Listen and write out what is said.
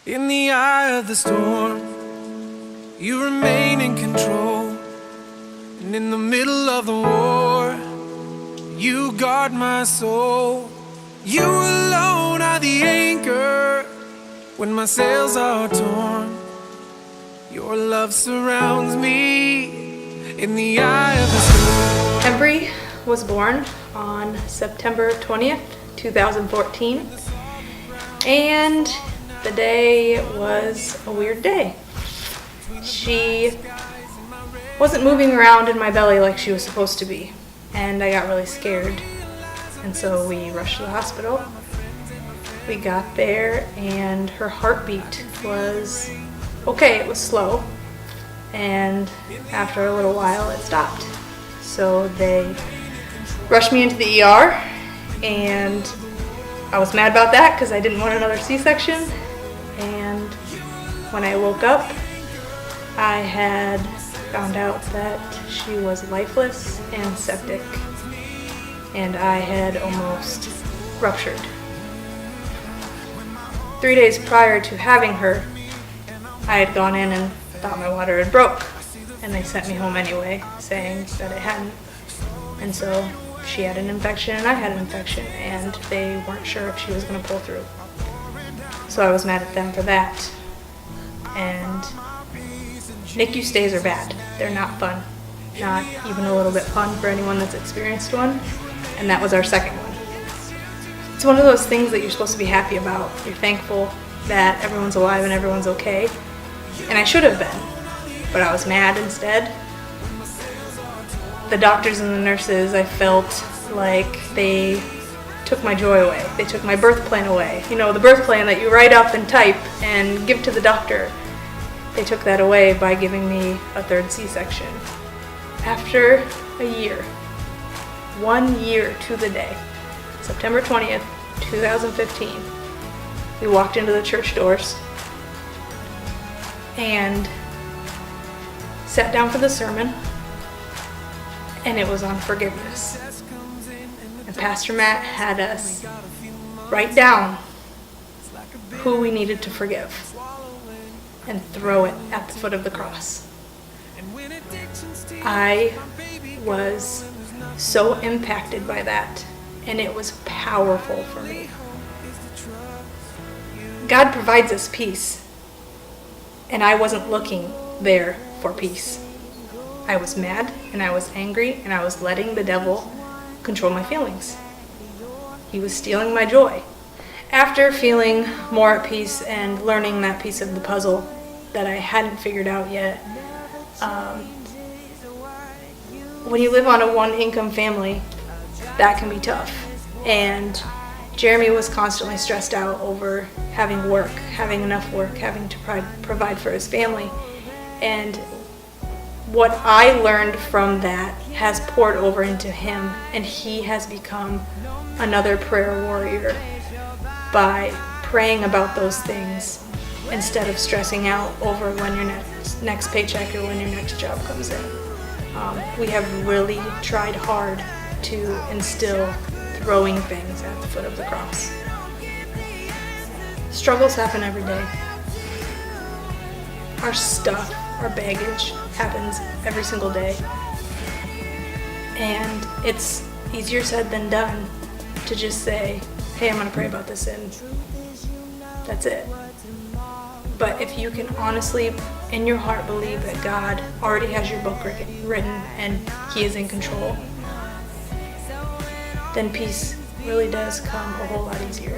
In the eye of the storm, you remain in control. And in the middle of the war, you guard my soul. You alone are the anchor when my sails are torn. Your love surrounds me in the eye of the storm. Embry was born on September 20th, 2014, and the day was a weird day. She wasn't moving around in my belly like she was supposed to be, and I got really scared, and so we rushed to the hospital. We got there and her heartbeat was okay. It was slow, and after a little while it stopped. So they rushed me into the ER, and I was mad about that because I didn't want another C-section. And when I woke up, I had found out that she was lifeless and septic, and I had almost ruptured. 3 days prior to having her, I had gone in and thought my water had broke, and they sent me home anyway, saying that it hadn't. And so she had an infection and I had an infection, and they weren't sure if she was going to pull through. So I was mad at them for that. And NICU stays are bad. They're not fun. Not even a little bit fun for anyone that's experienced one. And that was our second one. It's one of those things that you're supposed to be happy about. You're thankful that everyone's alive and everyone's okay. And I should have been, but I was mad instead. The doctors and the nurses, I felt like they took my joy away. They took my birth plan away. You know, the birth plan that you write up and type and give to the doctor. They took that away by giving me a third C-section. After a year, 1 year to the day, September 20th, 2015, we walked into the church doors and sat down for the sermon, and it was on forgiveness. And Pastor Matt had us write down who we needed to forgive and throw it at the foot of the cross. I was so impacted by that, and it was powerful for me. God provides us peace, and I wasn't looking there for peace. I was mad, and I was angry, and I was letting the devil control my feelings. He was stealing my joy. After feeling more at peace and learning that piece of the puzzle that I hadn't figured out yet, when you live on a one-income family, that can be tough. And Jeremy was constantly stressed out over having work, having enough work, having to provide for his family. And what I learned from that has poured over into him, and he has become another prayer warrior by praying about those things instead of stressing out over when your next paycheck or when your next job comes in. We have really tried hard to instill throwing things at the foot of the cross. Struggles happen every day. Our stuff, our baggage happens every single day. And it's easier said than done to just say, hey, I'm going to pray about this, and that's it. But if you can honestly, in your heart, believe that God already has your book written and He is in control, then peace really does come a whole lot easier.